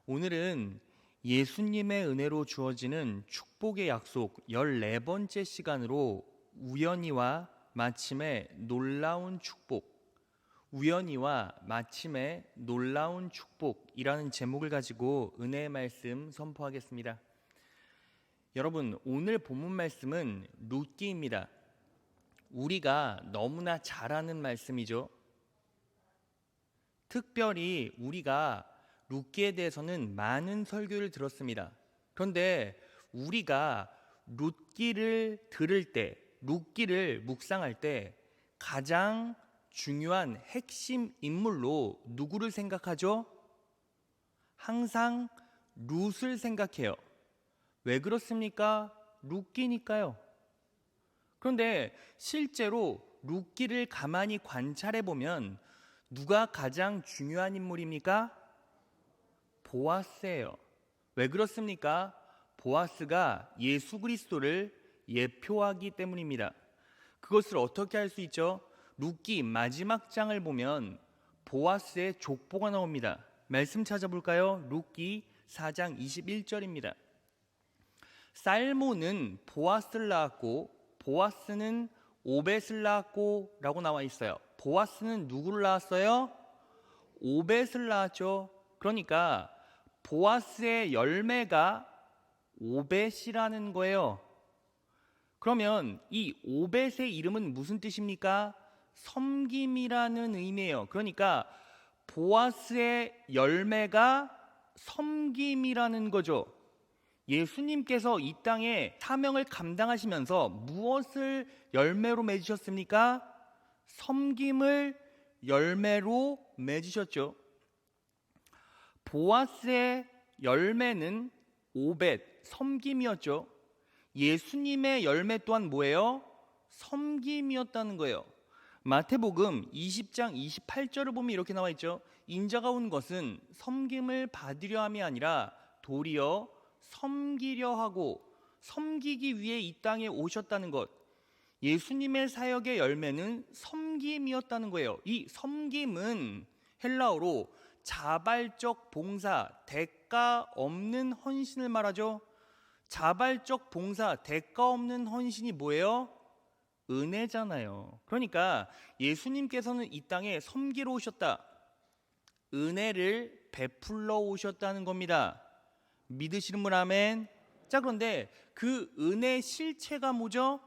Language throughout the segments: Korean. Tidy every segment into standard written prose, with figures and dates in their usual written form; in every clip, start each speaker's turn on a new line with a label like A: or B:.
A: 오늘은 예수님의 은혜로 주어지는 축복의 약속 14번째 시간으로 우연히와 마침에 놀라운 축복, 우연히와 마침에 놀라운 축복이라는 제목을 가지고 은혜의 말씀 선포하겠습니다. 여러분, 오늘 본문 말씀은 룻기입니다. 우리가 너무나 잘 아는 말씀이죠. 특별히 우리가 룻기에 대해서는 많은 설교를 들었습니다. 그런데 우리가 룻기를 들을 때, 룻기를 묵상할 때 가장 중요한 핵심 인물로 누구를 생각하죠? 항상 룻을 생각해요. 왜 그렇습니까? 룻기니까요. 그런데 실제로 룻기를 가만히 관찰해 보면 누가 가장 중요한 인물입니까? 보아스예요. 왜 그렇습니까? 보아스가 예수 그리스도를 예표하기 때문입니다. 그것을 어떻게 할 수 있죠? 룻기 마지막 장을 보면 보아스의 족보가 나옵니다. 말씀 찾아볼까요? 룻기 4장 21절입니다. 살몬은 보아스를 낳았고 보아스는 오벳을 낳았고 라고 나와 있어요. 보아스는 누구를 낳았어요? 오벳을 낳았죠. 그러니까 보아스의 열매가 오벳이라는 거예요. 그러면 이 오벳의 이름은 무슨 뜻입니까? 섬김이라는 의미예요. 그러니까 보아스의 열매가 섬김이라는 거죠. 예수님께서 이 땅에 사명을 감당하시면서 무엇을 열매로 맺으셨습니까? 섬김을 열매로 맺으셨죠. 보아스의 열매는 오벳, 섬김이었죠. 예수님의 열매 또한 뭐예요? 섬김이었다는 거예요. 마태복음 20장 28절을 보면 이렇게 나와 있죠. 인자가 온 것은 섬김을 받으려 함이 아니라 도리어 섬기려 하고 섬기기 위해 이 땅에 오셨다는 것. 예수님의 사역의 열매는 섬김이었다는 거예요. 이 섬김은 헬라어로 자발적 봉사, 대가 없는 헌신을 말하죠. 자발적 봉사, 대가 없는 헌신이 뭐예요? 은혜잖아요. 그러니까 예수님께서는 이 땅에 섬기러 오셨다. 은혜를 베풀러 오셨다는 겁니다. 믿으시는 분 아멘. 자, 그런데 그 은혜의 실체가 뭐죠?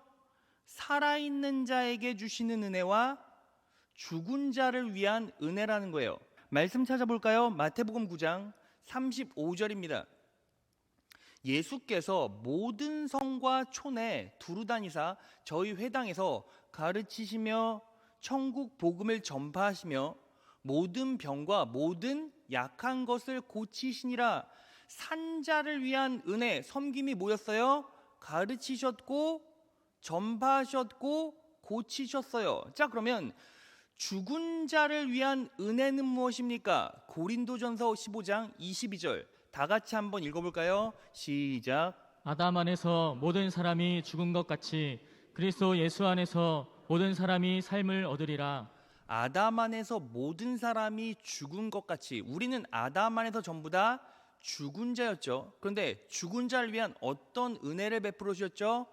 A: 살아있는 자에게 주시는 은혜와 죽은 자를 위한 은혜라는 거예요. 말씀 찾아볼까요? 마태복음 9장 35절입니다. 예수께서 모든 성과 촌에 두루 다니사 저희 회당에서 가르치시며 천국 복음을 전파하시며 모든 병과 모든 약한 것을 고치시니라. 산자를 위한 은혜, 섬김이 뭐였어요? 가르치셨고 전파하셨고 고치셨어요. 자, 그러면 죽은 자를 위한 은혜는 무엇입니까? 고린도전서 15장 22절 다 같이 한번 읽어볼까요? 시작.
B: 아담 안에서 모든 사람이 죽은 것 같이 그리스도 예수 안에서 모든 사람이 삶을 얻으리라.
A: 아담 안에서 모든 사람이 죽은 것 같이 우리는 아담 안에서 전부 다 죽은 자였죠. 그런데 죽은 자를 위한 어떤 은혜를 베풀어 주셨죠?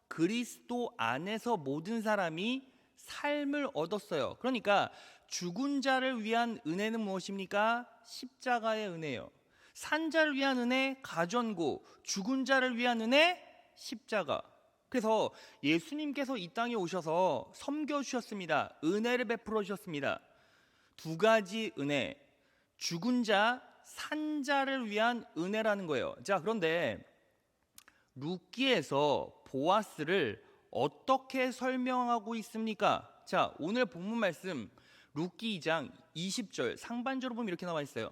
A: 그리스도 안에서 모든 사람이 삶을 얻었어요. 그러니까 죽은 자를 위한 은혜는 무엇입니까? 십자가의 은혜예요. 산 자를 위한 은혜, 가전고, 죽은 자를 위한 은혜, 십자가. 그래서 예수님께서 이 땅에 오셔서 섬겨주셨습니다. 은혜를 베풀어 주셨습니다. 두 가지 은혜, 죽은 자, 산 자를 위한 은혜라는 거예요. 자, 그런데 룻기에서 보아스를 어떻게 설명하고 있습니까? 자, 오늘 본문 말씀 룻기 2장 20절 상반절을 보면 이렇게 나와 있어요.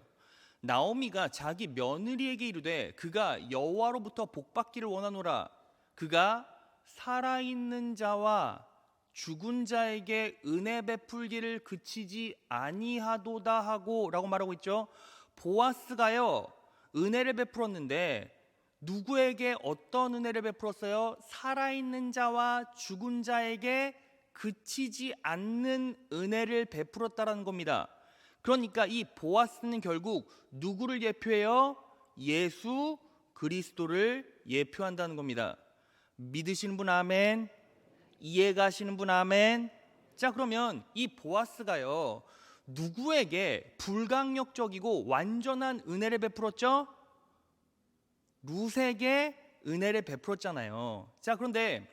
A: 나오미가 자기 며느리에게 이르되 그가 여호와로부터 복받기를 원하노라. 그가 살아있는 자와 죽은 자에게 은혜 베풀기를 그치지 아니하도다 하고 라고 말하고 있죠. 보아스가요 은혜를 베풀었는데 누구에게 어떤 은혜를 베풀었어요? 살아있는 자와 죽은 자에게 그치지 않는 은혜를 베풀었다라는 겁니다. 그러니까 이 보아스는 결국 누구를 예표해요? 예수 그리스도를 예표한다는 겁니다. 믿으시는 분 아멘? 이해가시는 분 아멘? 자, 그러면 이 보아스가요, 누구에게 불강력적이고 완전한 은혜를 베풀었죠? 룻에게 은혜를 베풀었잖아요. 자, 그런데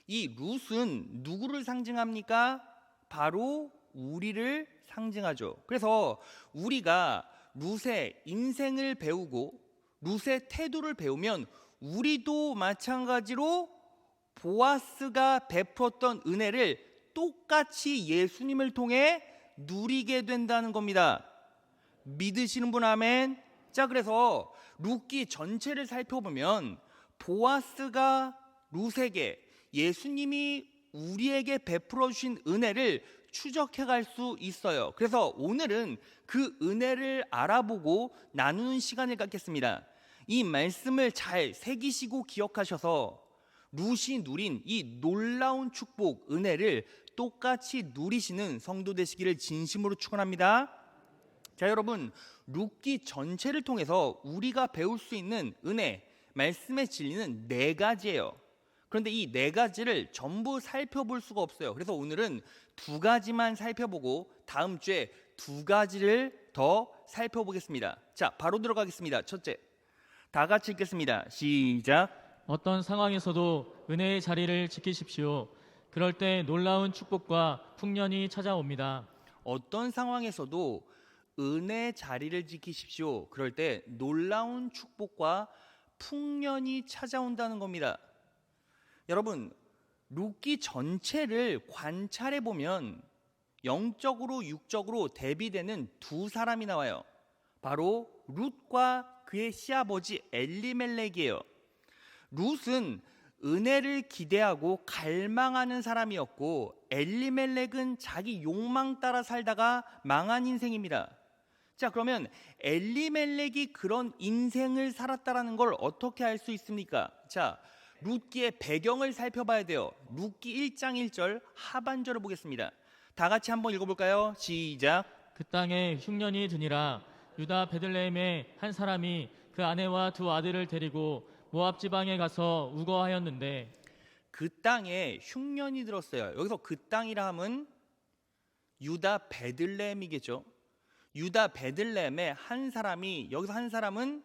A: 이 룻은 누구를 상징합니까? 바로 우리를 상징하죠. 그래서 우리가 룻의 인생을 배우고 룻의 태도를 배우면 우리도 마찬가지로 보아스가 베풀었던 은혜를 똑같이 예수님을 통해 누리게 된다는 겁니다. 믿으시는 분 아멘? 자, 그래서 룻기 전체를 살펴보면 보아스가 룻에게 예수님이 우리에게 베풀어 주신 은혜를 추적해 갈 수 있어요. 그래서 오늘은 그 은혜를 알아보고 나누는 시간을 갖겠습니다. 이 말씀을 잘 새기시고 기억하셔서 룻이 누린 이 놀라운 축복, 은혜를 똑같이 누리시는 성도 되시기를 진심으로 축원합니다. 자, 여러분, 룻기 전체를 통해서 우리가 배울 수 있는 은혜, 말씀의 진리는 4가지예요. 그런데 이 4가지를 전부 살펴볼 수가 없어요. 그래서 오늘은 2가지만 살펴보고 다음 주에 2가지를 더 살펴보겠습니다. 자, 바로 들어가겠습니다. 첫째, 다 같이 읽겠습니다. 시작.
B: 어떤 상황에서도 은혜의 자리를 지키십시오. 그럴 때 놀라운 축복과 풍년이 찾아옵니다.
A: 어떤 상황에서도 은혜의 자리를 지키십시오. 그럴 때 놀라운 축복과 풍년이 찾아온다는 겁니다. 여러분, 룻기 전체를 관찰해 보면 영적으로 육적으로 대비되는 2사람이 나와요. 바로 룻과 그의 시아버지 엘리멜렉이에요. 룻은 은혜를 기대하고 갈망하는 사람이었고 엘리멜렉은 자기 욕망 따라 살다가 망한 인생입니다. 자, 그러면 엘리멜렉이 그런 인생을 살았다라는 걸 어떻게 알 수 있습니까? 자, 룻기의 배경을 살펴봐야 돼요. 룻기 1장 1절 하반절을 보겠습니다. 다 같이 한번 읽어볼까요? 시작.
B: 그 땅에 흉년이 드니라. 유다 베들레헴의 한 사람이 그 아내와 2 아들을 데리고 모압 지방에 가서 우거하였는데,
A: 그 땅에 흉년이 들었어요. 여기서 그 땅이라 함은 유다 베들레헴이겠죠. 유다 베들레헴의 한 사람이, 여기서 한 사람은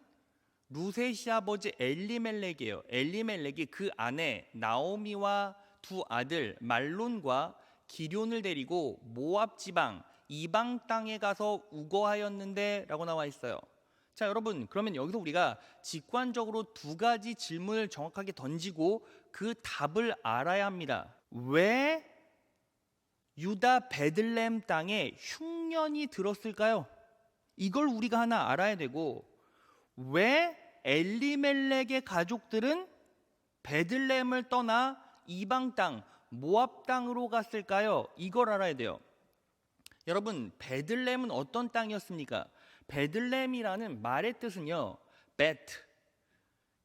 A: 룻의 시아버지 엘리멜렉이에요. 엘리멜렉이 그 아내 나오미와 2 아들 말론과 기럐을 데리고 모압 지방 이방 땅에 가서 우거하였는데 라고 나와 있어요. 자, 여러분, 그러면 여기서 우리가 직관적으로 2가지 질문을 정확하게 던지고 그 답을 알아야 합니다. 왜 유다 베들레헴 땅에 흉년이 들었을까요? 이걸 우리가 하나 알아야 되고, 왜 엘리멜렉의 가족들은 베들레헴을 떠나 이방 땅 모압 땅으로 갔을까요? 이걸 알아야 돼요. 여러분, 베들레헴은 어떤 땅이었습니까? 베들레헴이라는 말의 뜻은요, 베트,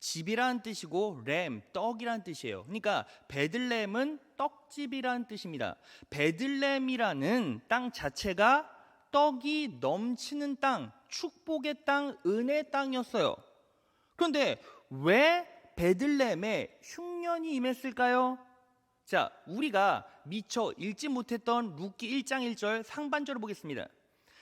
A: 집이라는 뜻이고 램, 떡이라는 뜻이에요. 그러니까 베들레헴은 떡집이라는 뜻입니다. 베들레헴이라는 땅 자체가 떡이 넘치는 땅, 축복의 땅, 은혜의 땅이었어요. 그런데 왜 베들레헴에 흉년이 임했을까요? 자, 우리가 미처 읽지 못했던 룻기 1장 1절 상반절을 보겠습니다.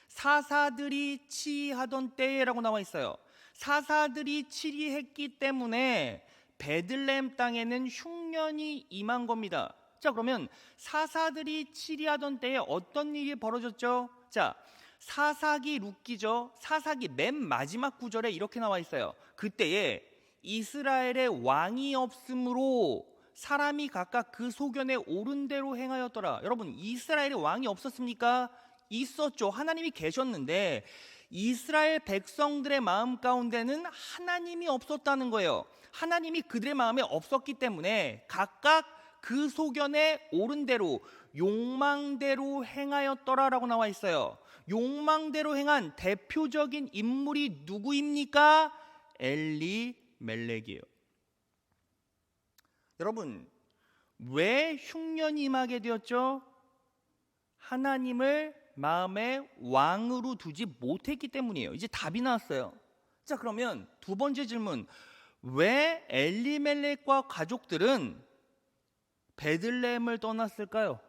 A: 사사들이 치리하던 때라고 나와 있어요. 사사들이 치리했기 때문에 베들레헴 땅에는 흉년이 임한 겁니다. 자, 그러면 사사들이 치리하던 때에 어떤 일이 벌어졌죠? 자, 사사기 룻기죠. 사사기 맨 마지막 구절에 이렇게 나와 있어요. 그때에 이스라엘의 왕이 없으므로 사람이 각각 그 소견에 옳은 대로 행하였더라. 여러분, 이스라엘에 왕이 없었습니까? 있었죠. 하나님이 계셨는데 이스라엘 백성들의 마음 가운데는 하나님이 없었다는 거예요. 하나님이 그들의 마음에 없었기 때문에 각각 그 소견에 옳은 대로 욕망대로 행하였더라라고 나와 있어요. 욕망대로 행한 대표적인 인물이 누구입니까? 엘리멜렉이에요. 여러분, 왜 흉년이 임하게 되었죠? 하나님을 마음의 왕으로 두지 못했기 때문이에요. 이제 답이 나왔어요. 자, 그러면 두 번째 질문. 왜 엘리멜렉과 가족들은 베들레헴을 떠났을까요?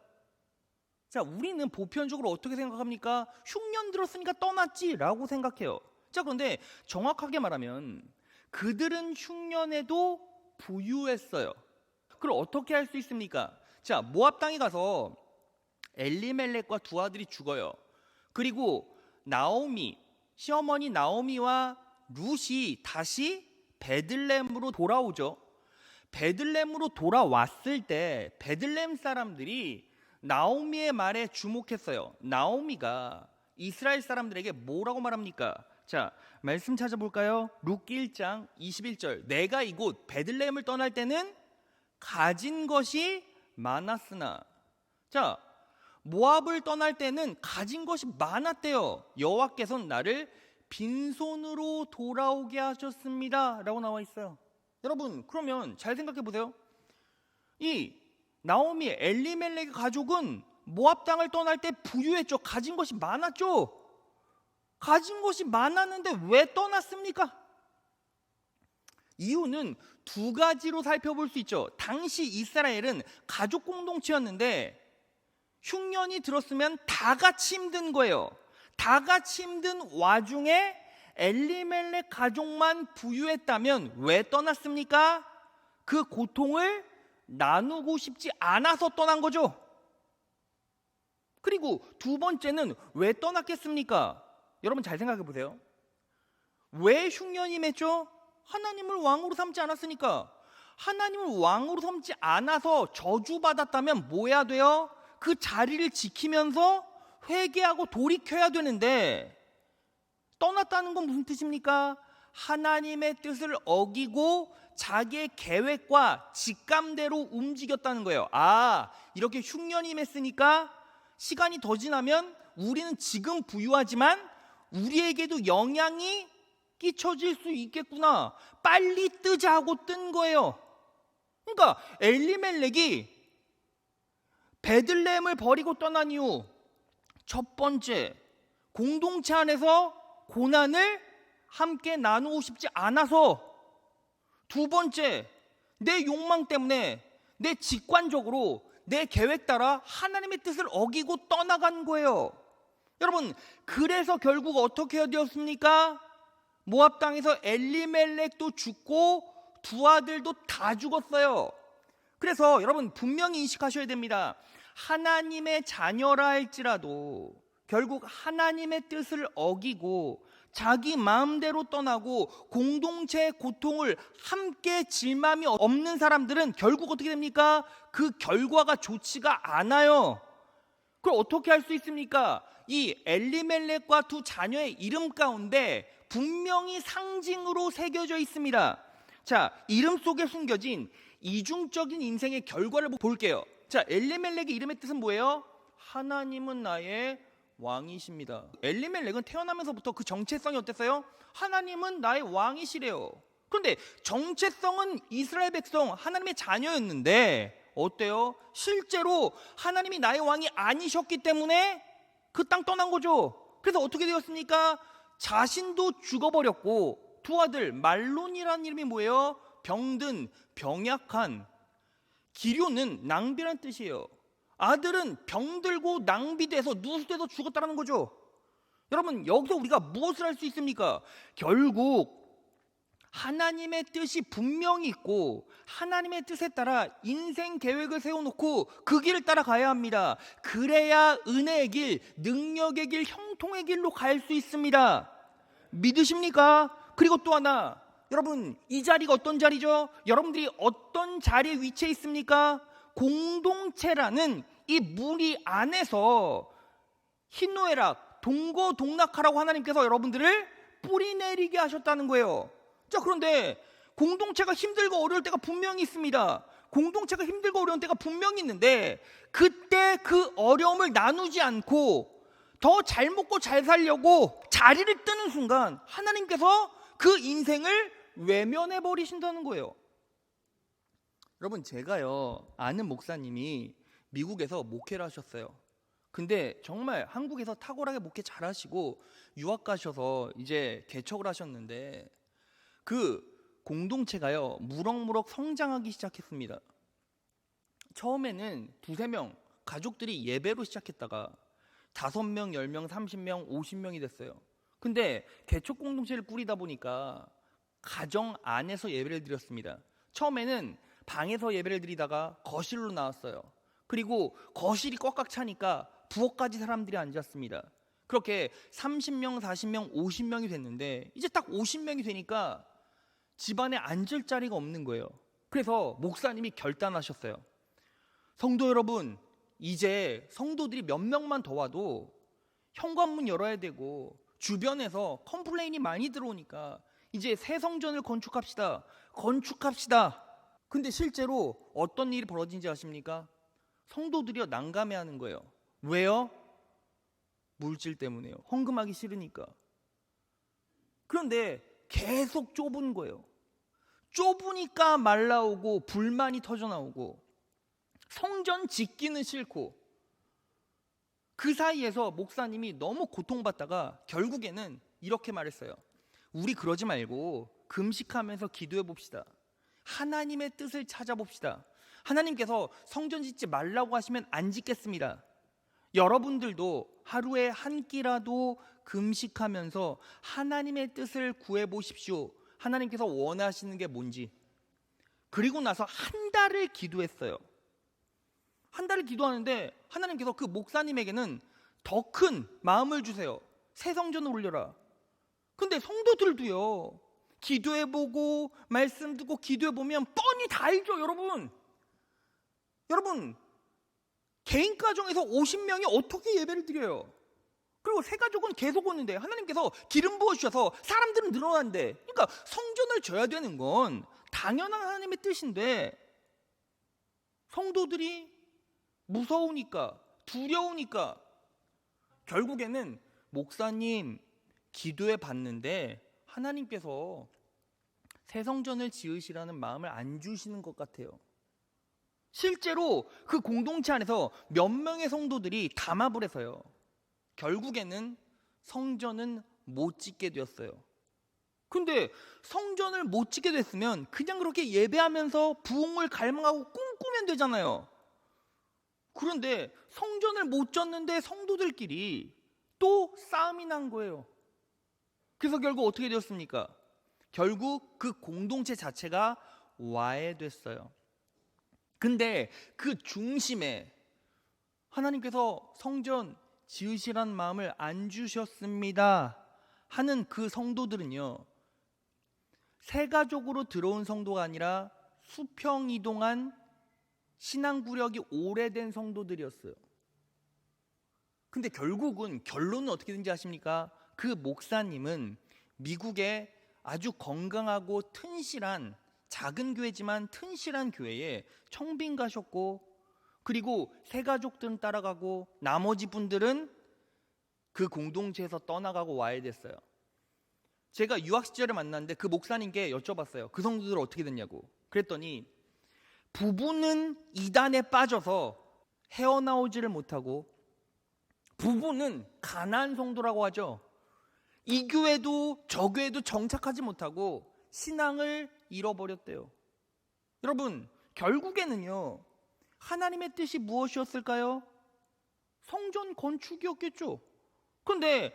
A: 자, 우리는 보편적으로 어떻게 생각합니까? 흉년 들었으니까 떠났지라고 생각해요. 자, 그런데 정확하게 말하면 그들은 흉년에도 부유했어요. 그럼 어떻게 할 수 있습니까? 자, 모압 땅에 가서 엘리멜렉과 두 아들이 죽어요. 그리고 나오미, 시어머니 나오미와 룻이 다시 베들레헴으로 돌아오죠. 베들레헴으로 돌아왔을 때 베들레헴 사람들이 나오미의 말에 주목했어요. 나오미가 이스라엘 사람들에게 뭐라고 말합니까? 자, 말씀 찾아볼까요? 룻기 1장 21절. 내가 이곳 베들레헴을 떠날 때는 가진 것이 많았으나, 자, 모압을 떠날 때는 가진 것이 많았대요. 여호와께서는 나를 빈손으로 돌아오게 하셨습니다 라고 나와 있어요. 여러분, 그러면 잘 생각해 보세요. 이 나오미, 엘리멜렉의 가족은 모압 땅을 떠날 때 부유했죠. 가진 것이 많았죠. 가진 것이 많았는데 왜 떠났습니까? 이유는 두 가지로 살펴볼 수 있죠. 당시 이스라엘은 가족 공동체였는데 흉년이 들었으면 다 같이 힘든 거예요. 다 같이 힘든 와중에 엘리멜렉 가족만 부유했다면 왜 떠났습니까? 그 고통을 나누고 싶지 않아서 떠난 거죠. 그리고 두 번째는 왜 떠났겠습니까? 여러분 잘 생각해 보세요. 왜 흉년이 맺죠? 하나님을 왕으로 삼지 않았으니까. 하나님을 왕으로 삼지 않아서 저주받았다면 뭐 해야 돼요? 그 자리를 지키면서 회개하고 돌이켜야 되는데 떠났다는 건 무슨 뜻입니까? 하나님의 뜻을 어기고 자기의 계획과 직감대로 움직였다는 거예요. 아, 이렇게 흉년이 맺으니까 시간이 더 지나면 우리는 지금 부유하지만 우리에게도 영향이 끼쳐질 수 있겠구나. 빨리 뜨자 하고 뜬 거예요. 그러니까 엘리멜렉이 베들레헴을 버리고 떠난 이유, 첫 번째, 공동체 안에서 고난을 함께 나누고 싶지 않아서. 두 번째, 내 욕망 때문에 내 직관적으로 내 계획 따라 하나님의 뜻을 어기고 떠나간 거예요. 여러분, 그래서 결국 어떻게 되었습니까? 모압 땅에서 엘리멜렉도 죽고 두 아들도 다 죽었어요. 그래서 여러분 분명히 인식하셔야 됩니다. 하나님의 자녀라 할지라도 결국 하나님의 뜻을 어기고 자기 마음대로 떠나고 공동체의 고통을 함께 질 마음이 없는 사람들은 결국 어떻게 됩니까? 그 결과가 좋지가 않아요. 그걸 어떻게 할 수 있습니까? 이 엘리멜렉과 두 자녀의 이름 가운데 분명히 상징으로 새겨져 있습니다. 자, 이름 속에 숨겨진 이중적인 인생의 결과를 볼게요. 자, 엘리멜렉의 이름의 뜻은 뭐예요? 하나님은 나의 왕이십니다. 엘리멜렉은 태어나면서부터 그 정체성이 어땠어요? 하나님은 나의 왕이시래요. 그런데 정체성은 이스라엘 백성, 하나님의 자녀였는데 어때요? 실제로 하나님이 나의 왕이 아니셨기 때문에 그 땅 떠난 거죠. 그래서 어떻게 되었습니까? 자신도 죽어버렸고 두 아들, 말론이라는 이름이 뭐예요? 병든, 병약한. 기료는 낭비란 뜻이에요. 아들은 병들고 낭비돼서 누수돼서 죽었다는 거죠. 여러분, 여기서 우리가 무엇을 할 수 있습니까? 결국 하나님의 뜻이 분명히 있고 하나님의 뜻에 따라 인생 계획을 세워놓고 그 길을 따라가야 합니다. 그래야 은혜의 길, 능력의 길, 형통의 길로 갈 수 있습니다. 믿으십니까? 그리고 또 하나, 여러분 이 자리가 어떤 자리죠? 여러분들이 어떤 자리에 위치해 있습니까? 공동체라는 이 무리 안에서 희노애락, 동거동락하라고 하나님께서 여러분들을 뿌리내리게 하셨다는 거예요. 자, 그런데 공동체가 힘들고 어려울 때가 분명히 있습니다. 공동체가 힘들고 어려운 때가 분명히 있는데 그때 그 어려움을 나누지 않고 더 잘 먹고 잘 살려고 자리를 뜨는 순간 하나님께서 그 인생을 외면해 버리신다는 거예요. 여러분, 제가요 아는 목사님이 미국에서 목회를 하셨어요. 근데 정말 한국에서 탁월하게 목회 잘하시고 유학 가셔서 이제 개척을 하셨는데 그 공동체가요 무럭무럭 성장하기 시작했습니다. 처음에는 두세 명 가족들이 예배로 시작했다가 5명, 10명, 30명, 50명이 됐어요. 근데 개척 공동체를 꾸리다 보니까 가정 안에서 예배를 드렸습니다. 처음에는 방에서 예배를 드리다가 거실로 나왔어요. 그리고 거실이 꽉꽉 차니까 부엌까지 사람들이 앉았습니다. 그렇게 30명, 40명, 50명이 됐는데 이제 딱 50명이 되니까 집안에 앉을 자리가 없는 거예요. 그래서 목사님이 결단하셨어요. 성도 여러분, 이제 성도들이 몇 명만 더 와도 현관문 열어야 되고 주변에서 컴플레인이 많이 들어오니까 이제 새 성전을 건축합시다. 근데 실제로 어떤 일이 벌어진지 아십니까? 성도들이요 난감해하는 거예요. 왜요? 물질 때문에요. 헌금하기 싫으니까. 그런데 계속 좁은 거예요. 좁으니까 말 나오고 불만이 터져 나오고 성전 짓기는 싫고 그 사이에서 목사님이 너무 고통받다가 결국에는 이렇게 말했어요. 우리 그러지 말고 금식하면서 기도해 봅시다. 하나님의 뜻을 찾아봅시다. 하나님께서 성전 짓지 말라고 하시면 안 짓겠습니다. 여러분들도 하루에 한 끼라도 금식하면서 하나님의 뜻을 구해 보십시오. 하나님께서 원하시는 게 뭔지. 그리고 나서 한 달을 기도했어요. 한 달을 기도하는데 하나님께서 그 목사님에게는 더 큰 마음을 주세요. 새 성전을 올려라. 근데 성도들도요 기도해보고 말씀 듣고 기도해보면 뻔히 다 알죠. 여러분 개인 가정에서 50명이 어떻게 예배를 드려요? 그리고 새 가족은 계속 오는데 하나님께서 기름 부어주셔서 사람들은 늘어난대. 그러니까 성전을 져야 되는 건 당연한 하나님의 뜻인데 성도들이 무서우니까 두려우니까 결국에는 목사님 기도해 봤는데 하나님께서 새 성전을 지으시라는 마음을 안 주시는 것 같아요. 실제로 그 공동체 안에서 몇 명의 성도들이 담합을 해서요 결국에는 성전은 못 짓게 되었어요. 근데 성전을 못 짓게 됐으면 그냥 그렇게 예배하면서 부흥을 갈망하고 꿈꾸면 되잖아요. 그런데 성전을 못 졌는데 성도들끼리 또 싸움이 난 거예요. 그래서 결국 어떻게 되었습니까? 결국 그 공동체 자체가 와해됐어요. 근데 그 중심에 하나님께서 성전 지으시란 마음을 안 주셨습니다 하는 그 성도들은요 새 가족으로 들어온 성도가 아니라 수평 이동한 신앙 구력이 오래된 성도들이었어요. 근데 결론은 어떻게 된지 아십니까? 그 목사님은 미국의 아주 건강하고 튼실한 작은 교회지만 튼실한 교회에 청빙 가셨고 그리고 새 가족들은 따라가고 나머지 분들은 그 공동체에서 떠나가고 와야 됐어요. 제가 유학 시절에 만났는데 그 목사님께 여쭤봤어요. 그 성도들 어떻게 됐냐고. 그랬더니 부부는 이단에 빠져서 헤어나오지를 못하고 부부는 가난한 성도라고 하죠. 이 교회도 저 교회도 정착하지 못하고 신앙을 잃어버렸대요. 여러분 결국에는요 하나님의 뜻이 무엇이었을까요? 성전 건축이었겠죠. 그런데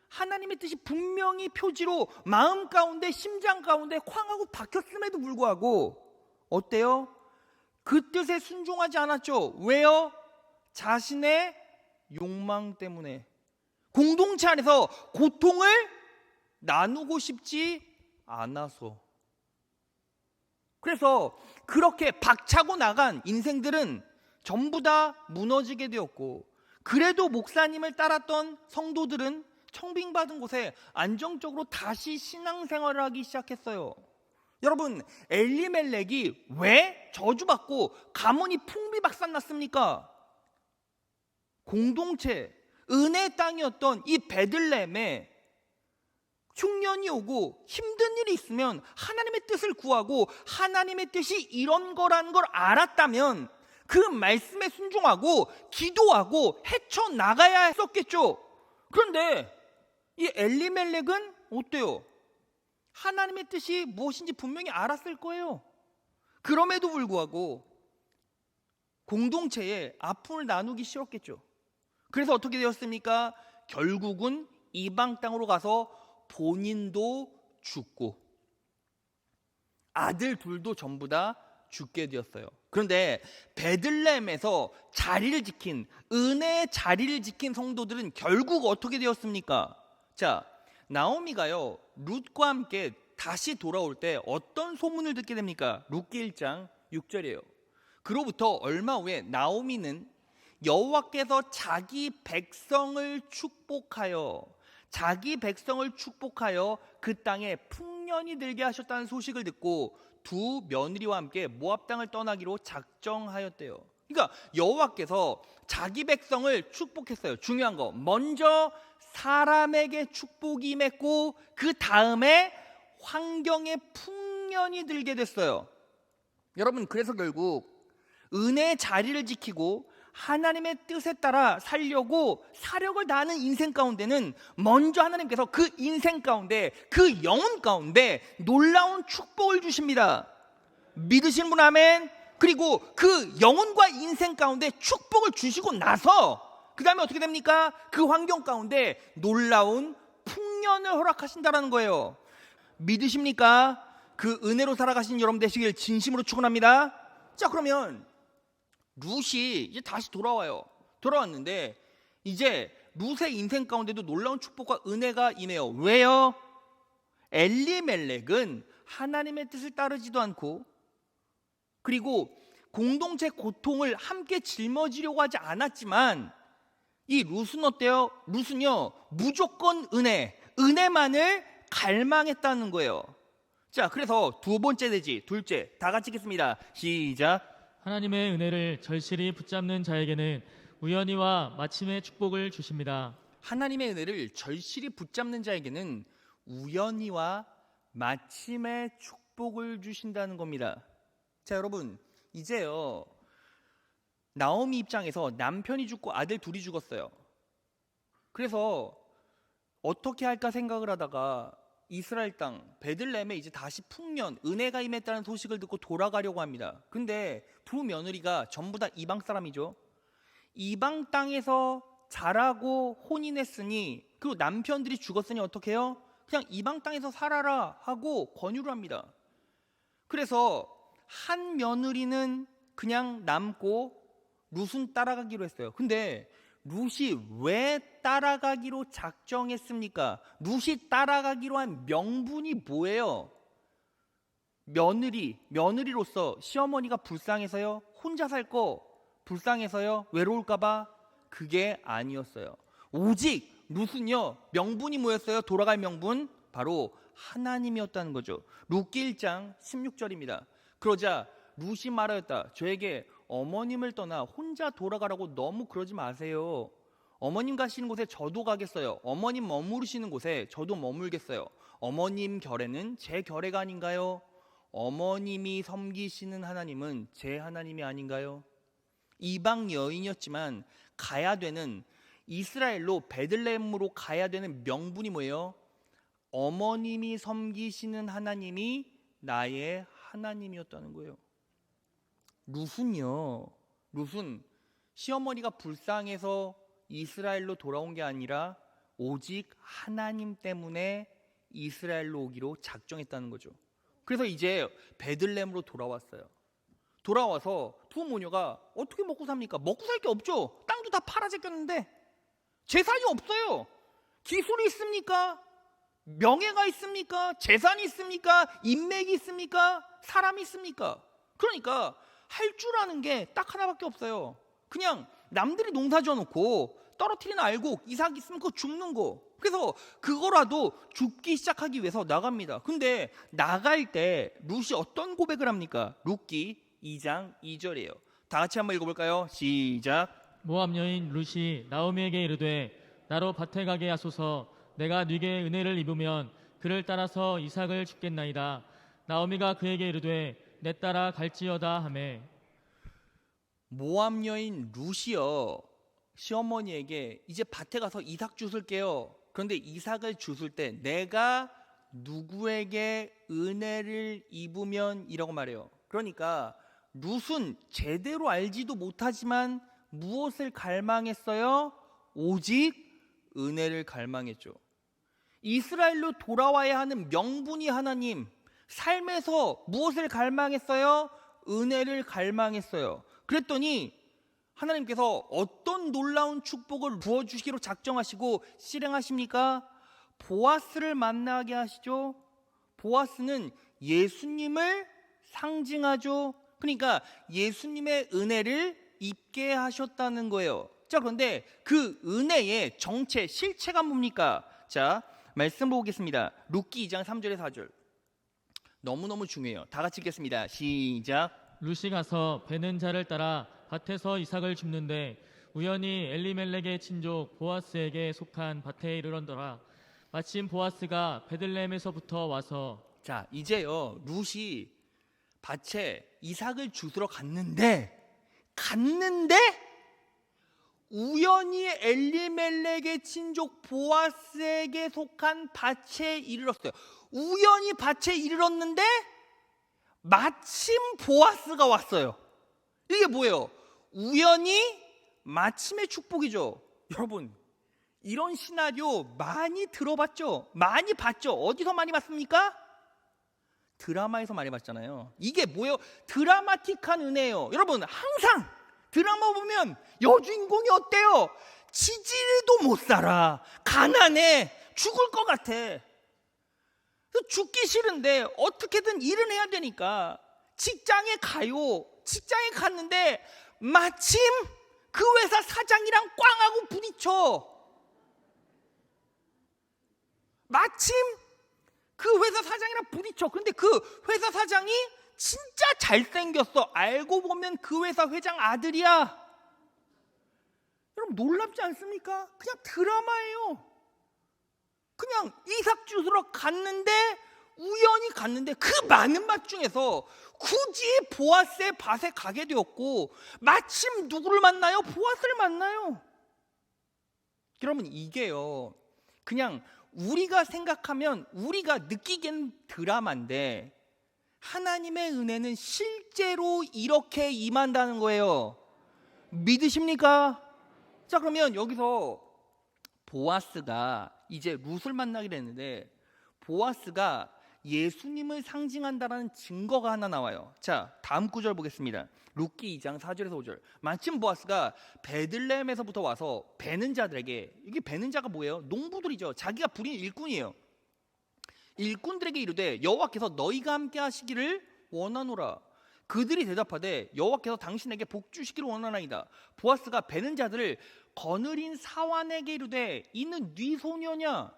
A: 하나님의 뜻이 분명히 표지로 마음 가운데 심장 가운데 쾅하고 박혔음에도 불구하고 어때요? 그 뜻에 순종하지 않았죠. 왜요? 자신의 욕망 때문에 공동체 안에서 고통을 나누고 싶지 않아서. 그래서 그렇게 박차고 나간 인생들은 전부 다 무너지게 되었고 그래도 목사님을 따랐던 성도들은 청빙받은 곳에 안정적으로 다시 신앙생활을 하기 시작했어요. 여러분 엘리멜렉이 왜 저주받고 가문이 풍비박산났습니까? 공동체 은혜의 땅이었던 이 베들레헴에 흉년이 오고 힘든 일이 있으면 하나님의 뜻을 구하고 하나님의 뜻이 이런 거라는 걸 알았다면 그 말씀에 순종하고 기도하고 헤쳐나가야 했었겠죠. 그런데 이 엘리멜렉은 어때요? 하나님의 뜻이 무엇인지 분명히 알았을 거예요. 그럼에도 불구하고 공동체에 아픔을 나누기 싫었겠죠. 그래서 어떻게 되었습니까? 결국은 이방 땅으로 가서 본인도 죽고 아들 둘도 전부 다 죽게 되었어요. 그런데 베들레헴에서 자리를 지킨, 은혜의 자리를 지킨 성도들은 결국 어떻게 되었습니까? 자, 나오미가요 룻과 함께 다시 돌아올 때 어떤 소문을 듣게 됩니까? 룻기 1장 6절이에요. 그로부터 얼마 후에 나오미는 여호와께서 자기 백성을 축복하여 그 땅에 풍년이 들게 하셨다는 소식을 듣고 두 며느리와 함께 모압 땅을 떠나기로 작정하였대요. 그러니까 여호와께서 자기 백성을 축복했어요. 중요한 거, 먼저 사람에게 축복이 임했고 그 다음에 환경에 풍년이 들게 됐어요. 여러분, 그래서 결국 은혜의 자리를 지키고 하나님의 뜻에 따라 살려고 사력을 다하는 인생 가운데는 먼저 하나님께서 그 인생 가운데, 그 영혼 가운데 놀라운 축복을 주십니다. 믿으시는 분 아멘. 그리고 그 영혼과 인생 가운데 축복을 주시고 나서 그 다음에 어떻게 됩니까? 그 환경 가운데 놀라운 풍년을 허락하신다라는 거예요. 믿으십니까? 그 은혜로 살아가신 여러분 되시길 진심으로 축원합니다. 자, 그러면 룻이 이제 다시 돌아와요. 돌아왔는데 이제 룻의 인생 가운데도 놀라운 축복과 은혜가 임해요. 왜요? 엘리멜렉은 하나님의 뜻을 따르지도 않고 그리고 공동체 고통을 함께 짊어지려고 하지 않았지만 이 룻은 어때요? 룻은요 무조건 은혜만을 갈망했다는 거예요. 자, 그래서 두 번째 대지, 둘째, 다 같이 읽겠습니다. 시작.
B: 하나님의 은혜를 절실히 붙잡는 자에게는 우연히와 마침의 축복을 주십니다.
A: 하나님의 은혜를 절실히 붙잡는 자에게는 우연히와 마침의 축복을 주신다는 겁니다. 자, 여러분, 이제요 나오미 입장에서 남편이 죽고 아들 둘이 죽었어요. 그래서 어떻게 할까 생각을 하다가 이스라엘 땅 베들레헴에 이제 다시 풍년, 은혜가 임했다는 소식을 듣고 돌아가려고 합니다. 근데 두 며느리가 전부 다 이방 사람이죠. 이방 땅에서 자라고 혼인했으니, 그리고 남편들이 죽었으니 어떻게 해요? 그냥 이방 땅에서 살아라 하고 권유를 합니다. 그래서 한 며느리는 그냥 남고 룻은 따라가기로 했어요. 근데 룻이 왜 따라가기로 작정했습니까? 룻이 따라가기로 한 명분이 뭐예요? 며느리로서 시어머니가 불쌍해서요? 혼자 살 거 불쌍해서요? 외로울까봐? 그게 아니었어요. 오직 룻은요 명분이 뭐였어요? 돌아갈 명분? 바로 하나님이었다는 거죠. 룻기 1장 16절입니다. 그러자 룻이 말하였다. 저에게 어머님을 떠나 혼자 돌아가라고 너무 그러지 마세요. 어머님 가시는 곳에 저도 가겠어요. 어머님 머무르시는 곳에 저도 머물겠어요. 어머님 결에는 제 결의가 아닌가요? 어머님이 섬기시는 하나님은 제 하나님이 아닌가요? 이방 여인이었지만 가야 되는, 이스라엘로 베들레헴으로 가야 되는 명분이 뭐예요? 어머님이 섬기시는 하나님이 나의 하나님이었다는 거예요. 룻은 시어머니가 불쌍해서 이스라엘로 돌아온 게 아니라 오직 하나님 때문에 이스라엘로 오기로 작정했다는 거죠. 그래서 이제 베들레헴으로 돌아왔어요. 돌아와서 두 모녀가 어떻게 먹고 삽니까? 먹고 살 게 없죠. 땅도 다 팔아제꼈는데 재산이 없어요. 기술이 있습니까? 명예가 있습니까? 재산이 있습니까? 인맥이 있습니까? 사람이 있습니까? 그러니까 할 줄 아는 게 딱 하나밖에 없어요. 그냥 남들이 농사 지어놓고 떨어뜨리는 알곡, 이삭 있으면 그거 줍는 거. 그래서 그거라도 줍기 시작하기 위해서 나갑니다. 근데 나갈 때 룻이 어떤 고백을 합니까? 룻기 2장 2절이에요. 다 같이 한번 읽어볼까요? 시작.
B: 모압 여인 룻이 나오미에게 이르되 나로 밭에 가게 하소서. 내가 네게 은혜를 입으면 그를 따라서 이삭을 줍겠나이다. 나오미가 그에게 이르되 내 따라 갈지어다 하매.
A: 모압 여인 룻이요, 시어머니에게 이제 밭에 가서 이삭 주술게요. 그런데 이삭을 주술 때 내가 누구에게 은혜를 입으면 이라고 말해요. 그러니까 룻은 제대로 알지도 못하지만 무엇을 갈망했어요? 오직 은혜를 갈망했죠. 이스라엘로 돌아와야 하는 명분이 하나님, 삶에서 무엇을 갈망했어요? 은혜를 갈망했어요. 그랬더니 하나님께서 어떤 놀라운 축복을 부어주시기로 작정하시고 실행하십니까? 보아스를 만나게 하시죠. 보아스는 예수님을 상징하죠. 그러니까 예수님의 은혜를 입게 하셨다는 거예요. 자, 그런데 그 은혜의 정체, 실체가 뭡니까? 자, 말씀 보겠습니다. 룻기 2장 3절에 4절. 너무너무 중요해요. 다 같이 읽겠습니다. 시작.
B: 룻이 가서 베는 자를 따라 밭에서 이삭을 줍는데 우연히 엘리멜렉의 친족 보아스에게 속한 밭에 이르렀더라. 마침 보아스가 베들레헴에서부터 와서,
A: 자, 이제요, 룻이 밭에 이삭을 주스러 갔는데 우연히 엘리멜렉의 친족 보아스에게 속한 밭에 이르렀어요. 우연히 밭에 이르렀는데 마침 보아스가 왔어요. 이게 뭐예요? 우연히 마침의 축복이죠. 여러분, 이런 시나리오 많이 들어봤죠? 많이 봤죠? 어디서 많이 봤습니까? 드라마에서 많이 봤잖아요. 이게 뭐예요? 드라마틱한 은혜예요. 여러분, 항상 드라마 보면 여주인공이 어때요? 지지도 못 살아, 가난해, 죽을 것 같아. 죽기 싫은데 어떻게든 일은 해야 되니까 직장에 가요. 직장에 갔는데 마침 그 회사 사장이랑 꽝하고 부딪혀. 마침 그 회사 사장이랑 부딪혀. 근데 그 회사 사장이 진짜 잘생겼어. 알고 보면 그 회사 회장 아들이야. 여러분, 놀랍지 않습니까? 그냥 드라마예요. 그냥 이삭 주스러 갔는데, 우연히 갔는데 그 많은 밭 중에서 굳이 보아스의 밭에 가게 되었고 마침 누구를 만나요? 보아스를 만나요. 여러분, 이게요, 그냥 우리가 생각하면 우리가 느끼기엔 드라마인데 하나님의 은혜는 실제로 이렇게 임한다는 거예요. 믿으십니까? 자, 그러면 여기서 보아스가 이제 룻을 만나기로 했는데 보아스가 예수님을 상징한다라는 증거가 하나 나와요. 자, 다음 구절 보겠습니다. 룻기 2장 4절에서 5절. 마침 보아스가 베들레헴에서부터 와서 베는 자들에게, 이게 베는 자가 뭐예요? 농부들이죠. 자기가 부린 일꾼이에요. 일꾼들에게 이르되 여호와께서 너희가 함께 하시기를 원하노라. 그들이 대답하되 여호와께서 당신에게 복 주시기를 원하나이다. 보아스가 베는 자들을 거느린 사환에게 이르되 이는 네 소녀냐?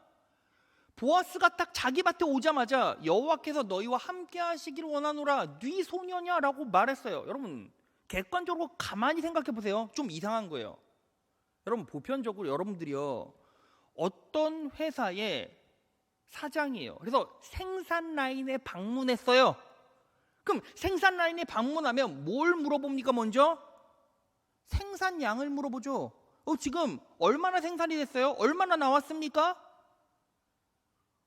A: 보아스가 딱 자기 밭에 오자마자 여호와께서 너희와 함께 하시기를 원하노라, 네 소녀냐라고 말했어요. 여러분, 객관적으로 가만히 생각해 보세요. 좀 이상한 거예요. 여러분, 보편적으로 여러분들이요, 어떤 회사의 사장이에요. 그래서 생산 라인에 방문했어요. 그럼 생산 라인에 방문하면 뭘 물어봅니까? 먼저 생산량을 물어보죠. 지금 얼마나 생산이 됐어요? 얼마나 나왔습니까?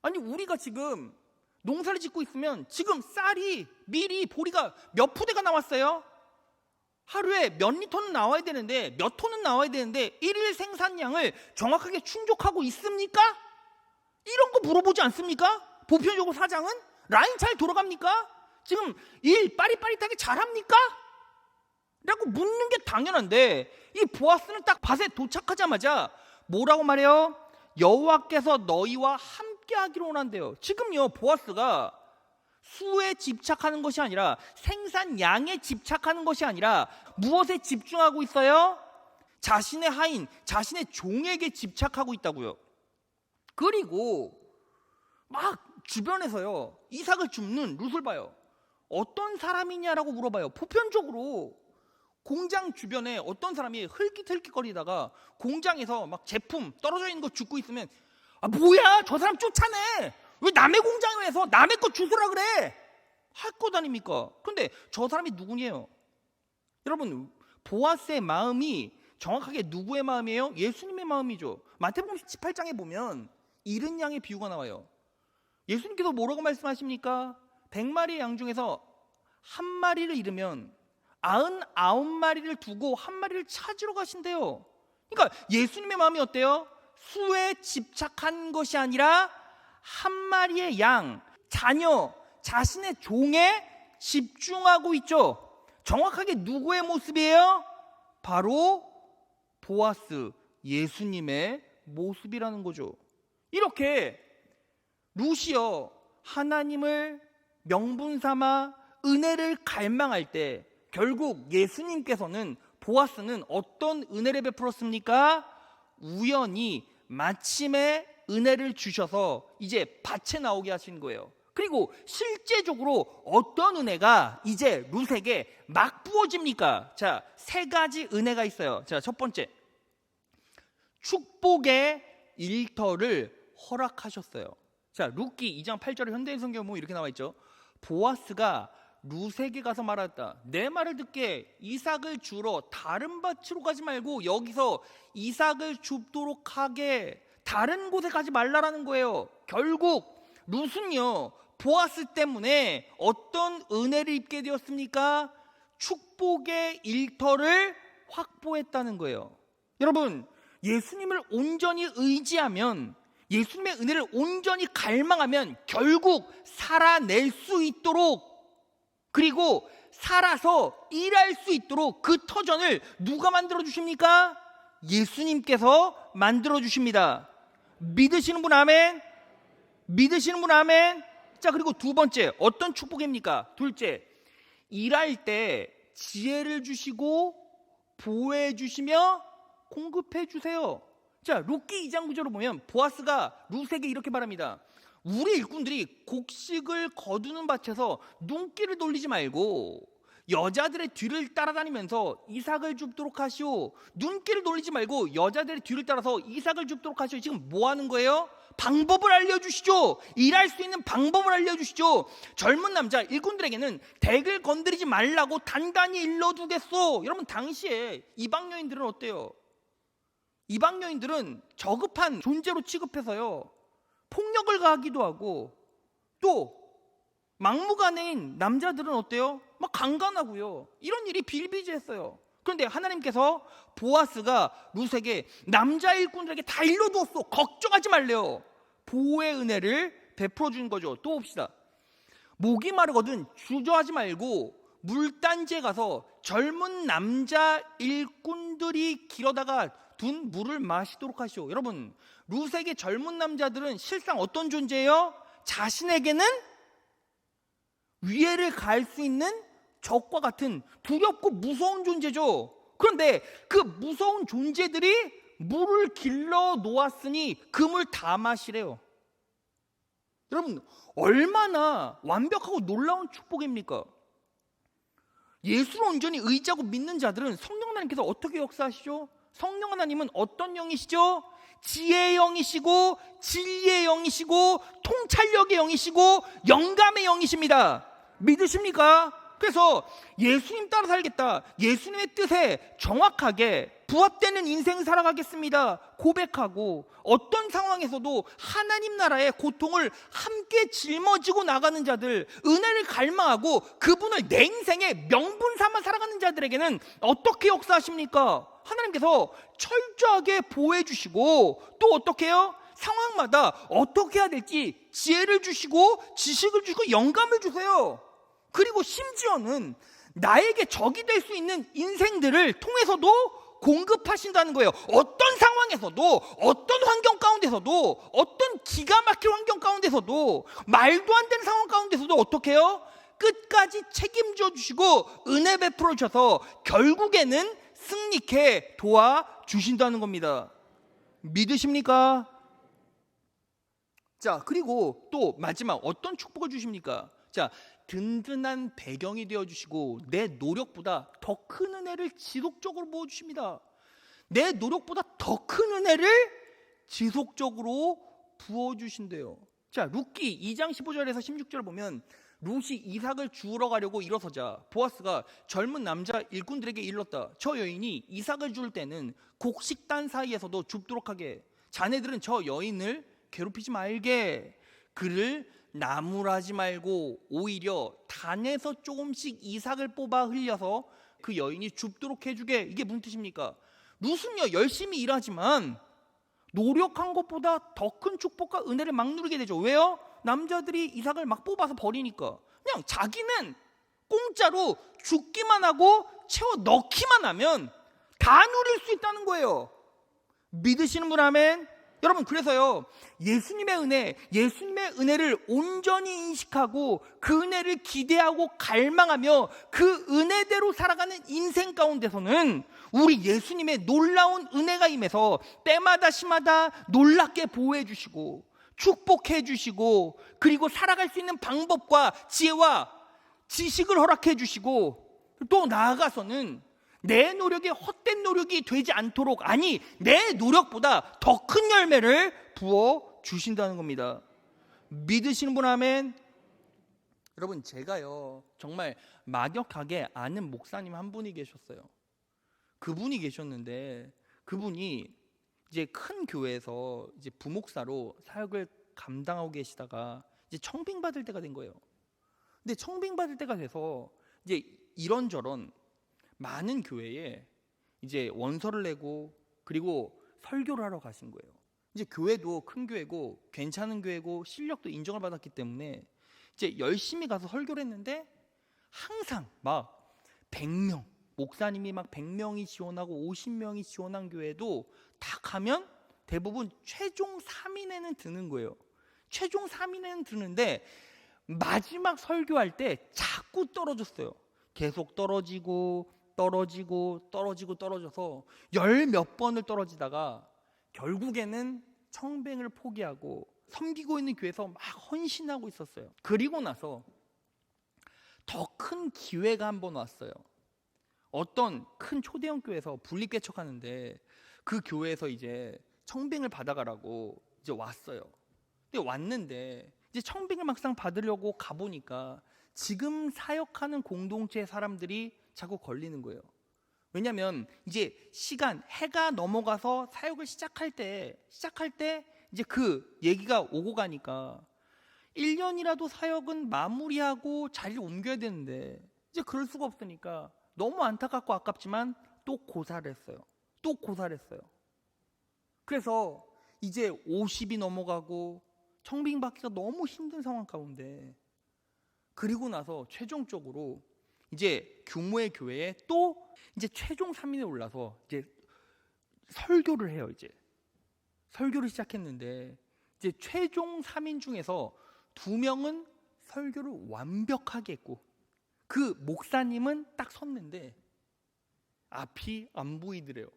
A: 아니, 우리가 지금 농사를 짓고 있으면 지금 쌀이, 밀이, 보리가 몇 푸대가 나왔어요? 하루에 몇 리터는 나와야 되는데, 몇 톤은 나와야 되는데 일일 생산량을 정확하게 충족하고 있습니까? 이런 거 물어보지 않습니까? 보편적으로 사장은 라인 잘 돌아갑니까? 지금 일 빠릿빠릿하게 잘합니까? 라고 묻는 게 당연한데, 이 보아스는 딱 밭에 도착하자마자 뭐라고 말해요? 여호와께서 너희와 함께 하기로 원한대요. 지금요, 보아스가 수에 집착하는 것이 아니라, 생산량에 집착하는 것이 아니라 무엇에 집중하고 있어요? 자신의 하인, 자신의 종에게 집착하고 있다고요. 그리고 막 주변에서요, 이삭을 줍는 룻을 봐요. 어떤 사람이냐라고 물어봐요. 보편적으로 공장 주변에 어떤 사람이 흘깃흘깃거리다가 공장에서 막 제품 떨어져 있는 거 줍고 있으면, 아, 뭐야, 저 사람 쫓아내, 왜 남의 공장에 와서 남의 거 주소라 그래, 할 것 아닙니까? 근데 저 사람이 누구냐요? 여러분, 보아스의 마음이 정확하게 누구의 마음이에요? 예수님의 마음이죠. 마태복음 18장에 보면 잃은 양의 비유가 나와요. 예수님께서 뭐라고 말씀하십니까? 100마리의 양 중에서 한 마리를 잃으면 99마리를 두고 한 마리를 찾으러 가신대요. 그러니까 예수님의 마음이 어때요? 수에 집착한 것이 아니라 한 마리의 양, 자녀, 자신의 종에 집중하고 있죠. 정확하게 누구의 모습이에요? 바로 보아스, 예수님의 모습이라는 거죠. 이렇게 루시어 하나님을 명분 삼아 은혜를 갈망할 때 결국 예수님께서는 보아스는 어떤 은혜를 베풀었습니까? 우연히 마침에 은혜를 주셔서 이제 밭에 나오게 하신 거예요. 그리고 실제적으로 어떤 은혜가 이제 룻에게 막 부어집니까? 자, 세 가지 은혜가 있어요. 자, 첫 번째, 축복의 일터를 허락하셨어요. 자, 룻기 2장 8절에 현대인 성경 보면 이렇게 나와 있죠. 보아스가 룻에게 가서 말했다. 내 말을 듣게 이삭을 주러 다른 밭으로 가지 말고 여기서 이삭을 줍도록 하게 다른 곳에 가지 말라라는 거예요. 결국 룻은요, 보아스 때문에 어떤 은혜를 입게 되었습니까? 축복의 일터를 확보했다는 거예요. 여러분, 예수님을 온전히 의지하면, 예수님의 은혜를 온전히 갈망하면 결국 살아낼 수 있도록, 그리고 살아서 일할 수 있도록 그 터전을 누가 만들어 주십니까? 예수님께서 만들어 주십니다. 믿으시는 분 아멘? 믿으시는 분 아멘? 자, 그리고 두 번째, 어떤 축복입니까? 둘째, 일할 때 지혜를 주시고 보호해 주시며 공급해 주세요. 자, 룻기 2장 9절을 보면 보아스가 룻에게 이렇게 말합니다. 우리 일꾼들이 곡식을 거두는 밭에서 눈길을 돌리지 말고 여자들의 뒤를 따라다니면서 이삭을 줍도록 하시오. 눈길을 돌리지 말고 여자들의 뒤를 따라서 이삭을 줍도록 하시오. 지금 뭐 하는 거예요? 방법을 알려주시죠. 일할 수 있는 방법을 알려주시죠. 젊은 남자 일꾼들에게는 댁을 건드리지 말라고 단단히 일러두겠소. 여러분, 당시에 이방 여인들은 어때요? 이방 여인들은 저급한 존재로 취급해서요, 폭력을 가하기도 하고, 또 막무가내인 남자들은 어때요? 막 강간하고요. 이런 일이 비일비재했어요. 그런데 하나님께서 보아스가 룻에게 남자 일꾼들에게 다 일러두었어. 걱정하지 말래요. 보호의 은혜를 베풀어 주는 거죠. 또 봅시다. 목이 마르거든 주저하지 말고 물단지에 가서 젊은 남자 일꾼들이 길어다가 둔 물을 마시도록 하시오. 여러분, 룻에게 젊은 남자들은 실상 어떤 존재예요? 자신에게는 위해를 가할 수 있는 적과 같은 두렵고 무서운 존재죠. 그런데 그 무서운 존재들이 물을 길러 놓았으니 그 물 다 마시래요. 여러분, 얼마나 완벽하고 놀라운 축복입니까? 예수를 온전히 의지하고 믿는 자들은 성령 하나님께서 어떻게 역사하시죠? 성령 하나님은 어떤 영이시죠? 지혜의 영이시고 진리의 영이시고 통찰력의 영이시고 영감의 영이십니다. 믿으십니까? 그래서 예수님 따라 살겠다, 예수님의 뜻에 정확하게 부합되는 인생 살아가겠습니다 고백하고 어떤 상황에서도 하나님 나라의 고통을 함께 짊어지고 나가는 자들, 은혜를 갈망하고 그분을 내 인생의 명분 삼아 살아가는 자들에게는 어떻게 역사하십니까? 하나님께서 철저하게 보호해 주시고, 또 어떻게 해요? 상황마다 어떻게 해야 될지 지혜를 주시고 지식을 주시고 영감을 주세요. 그리고 심지어는 나에게 적이 될 수 있는 인생들을 통해서도 공급하신다는 거예요. 어떤 상황에서도, 어떤 환경 가운데서도, 어떤 기가 막힌 환경 가운데서도, 말도 안 되는 상황 가운데서도 어떻게 해요? 끝까지 책임져 주시고 은혜 베풀어 주셔서 결국에는 승리케 도와주신다는 겁니다. 믿으십니까? 자, 그리고 또 마지막 어떤 축복을 주십니까? 자, 든든한 배경이 되어주시고 내 노력보다 더 큰 은혜를 지속적으로 부어주십니다. 내 노력보다 더 큰 은혜를 지속적으로 부어주신대요. 자, 룻기 2장 15절에서 16절을 보면 룻이 이삭을 주우러 가려고 일어서자 보아스가 젊은 남자 일꾼들에게 일렀다. 저 여인이 이삭을 줄 때는 곡식단 사이에서도 줍도록 하게. 자네들은 저 여인을 괴롭히지 말게. 그를 나무라지 말고 오히려 단에서 조금씩 이삭을 뽑아 흘려서 그 여인이 줍도록 해주게. 이게 무슨 뜻입니까? 룻은요 열심히 일하지만 노력한 것보다 더 큰 축복과 은혜를 막 누리게 되죠. 왜요? 남자들이 이삭을 막 뽑아서 버리니까. 그냥 자기는 공짜로 죽기만 하고 채워 넣기만 하면 다 누릴 수 있다는 거예요. 믿으시는 분 아멘? 여러분, 그래서요 예수님의 은혜를 온전히 인식하고 그 은혜를 기대하고 갈망하며 그 은혜대로 살아가는 인생 가운데서는 우리 예수님의 놀라운 은혜가 임해서 때마다 시마다 놀랍게 보호해 주시고 축복해 주시고, 그리고 살아갈 수 있는 방법과 지혜와 지식을 허락해 주시고, 또 나아가서는 내 노력이 헛된 노력이 되지 않도록, 아니 내 노력보다 더 큰 열매를 부어 주신다는 겁니다. 믿으시는 분 아멘? 여러분, 제가요 정말 막역하게 아는 목사님 한 분이 계셨어요. 그분이 계셨는데 그분이 이제 큰 교회에서 이제 부목사로 사역을 감당하고 계시다가 이제 청빙 받을 때가 된 거예요. 근데 청빙 받을 때가 돼서 이제 이런저런 많은 교회에 이제 원서를 내고 그리고 설교를 하러 가신 거예요. 이제 교회도 큰 교회고 괜찮은 교회고 실력도 인정을 받았기 때문에 이제 열심히 가서 설교를 했는데 항상 막 100명, 목사님이 막 100명이 지원하고 50명이 지원한 교회도 다 가면 대부분 최종 3인에는 드는 거예요. 최종 3인에는 드는데 마지막 설교할 때 자꾸 떨어졌어요. 계속 떨어져서 열 몇 번을 떨어지다가 결국에는 청빙을 포기하고 섬기고 있는 교회에서 막 헌신하고 있었어요. 그리고 나서 더 큰 기회가 한 번 왔어요. 어떤 큰 초대형 교회에서 분립개척하는데 그 교회에서 이제 청빙을 받아가라고 이제 왔어요. 근데 왔는데 이제 청빙을 막상 받으려고 가보니까 지금 사역하는 공동체 사람들이 자꾸 걸리는 거예요. 왜냐하면 이제 해가 넘어가서 사역을 시작할 때 이제 그 얘기가 오고 가니까 1년이라도 사역은 마무리하고 자리를 옮겨야 되는데 이제 그럴 수가 없으니까 너무 안타깝고 아깝지만 또 고사를 했어요. 그래서 이제 50이 넘어가고 청빙받기가 너무 힘든 상황 가운데, 그리고 나서 최종적으로 이제 규모의 교회에 또 이제 최종 3인에 올라서 이제 설교를 해요. 이제 설교를 시작했는데 이제 최종 3인 중에서 2명은 설교를 완벽하게 했고 그 목사님은 딱 섰는데 앞이 안 보이더래요.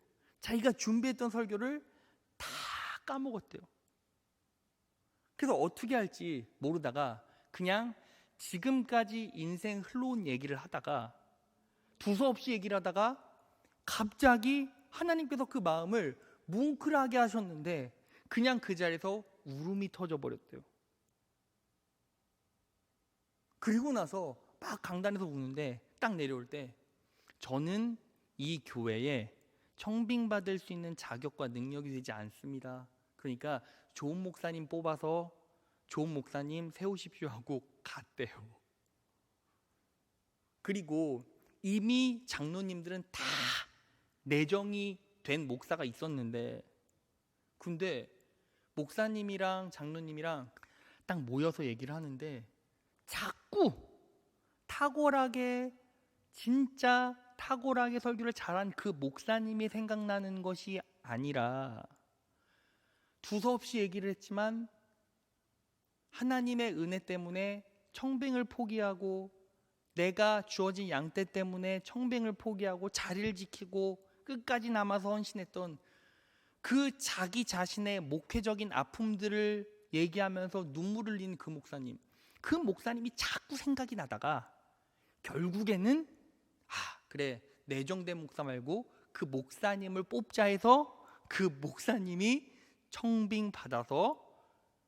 A: 자기가 준비했던 설교를 다 까먹었대요. 그래서 어떻게 할지 모르다가 그냥 지금까지 인생 흘러온 얘기를 하다가 두서없이 얘기를 하다가 갑자기 하나님께서 그 마음을 뭉클하게 하셨는데 그냥 그 자리에서 울음이 터져버렸대요. 그리고 나서 막 강단에서 우는데 딱 내려올 때 저는 이 교회에 청빙받을 수 있는 자격과 능력이 되지 않습니다. 그러니까 좋은 목사님 뽑아서 좋은 목사님 세우십시오 하고 갔대요. 그리고 이미 장로님들은 다 내정이 된 목사가 있었는데, 근데 목사님이랑 장로님이랑 딱 모여서 얘기를 하는데 자꾸 진짜 탁월하게 설교를 잘한 그 목사님이 생각나는 것이 아니라 두서없이 얘기를 했지만 하나님의 은혜 때문에 청빙을 포기하고 내가 주어진 양떼 때문에 청빙을 포기하고 자리를 지키고 끝까지 남아서 헌신했던 그 자기 자신의 목회적인 아픔들을 얘기하면서 눈물을 흘리는 그 목사님이 자꾸 생각이 나다가 결국에는 그래, 내정된 목사 말고 그 목사님을 뽑자 해서 그 목사님이 청빙 받아서